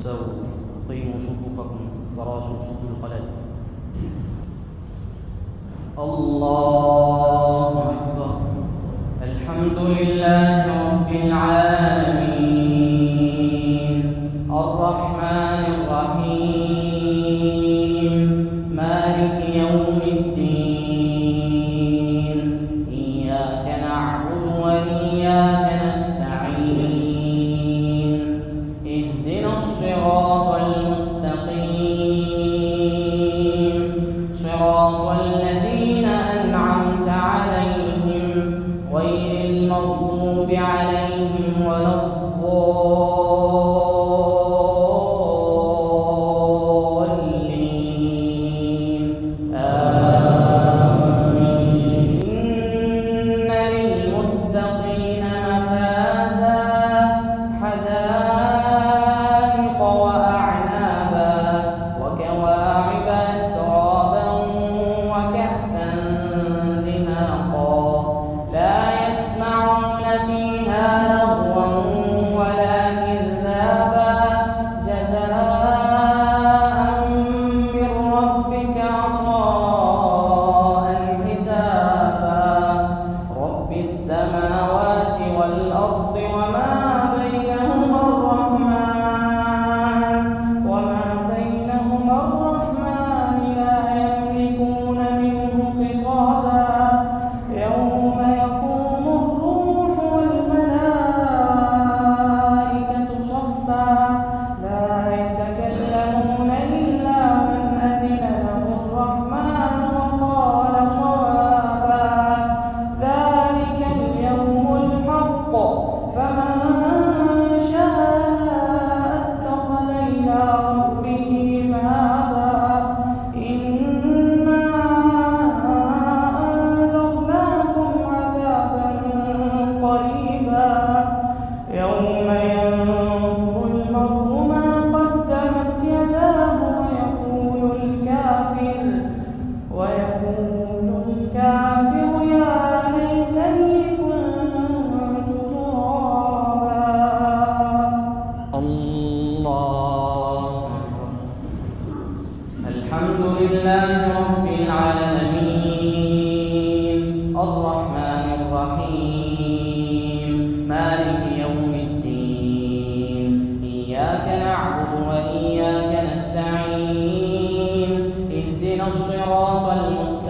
واستووا أقيموا صفوفكم تراسوا سد الخلل. الله أكبر. الحمد لله رب العالمين الرحمن الرحيم مالك يوم الدين إياك نعبد وإياك نستعين اهدنا الصراط المستقيم صراط الذين أنعمت عليهم غير المغضوب عليهم ولا الضالين آمين. إن للمتقين مفازا حدائق وأعنابا وكواعب أترابا وكأسا دهاقا لا يسمعون فيها لغوا ولا كذابا جزاء من ربك عطاء حسابا رب السماوات والأرض وما بينهما الرحمن لا يملكون منه خطابا يوم يقوم الروح والملائكة صفا لا يتكلمون إلا من أذن له الرحمن وقال صوابا ذلك اليوم الحق فمن شاء اتخذ إلى ربه مآبا إنا أنذرناكم عذابا قريبا يوم ينظر المرء ما قدمت يداه ويقول الكافر يا ليتني كنت ترابا. الله أكبر. الحمد لله رب العالمين الرحمن الرحيم مالك يوم الدين إياك نعبد وإياك نستعين اهدنا الصراط المستقيم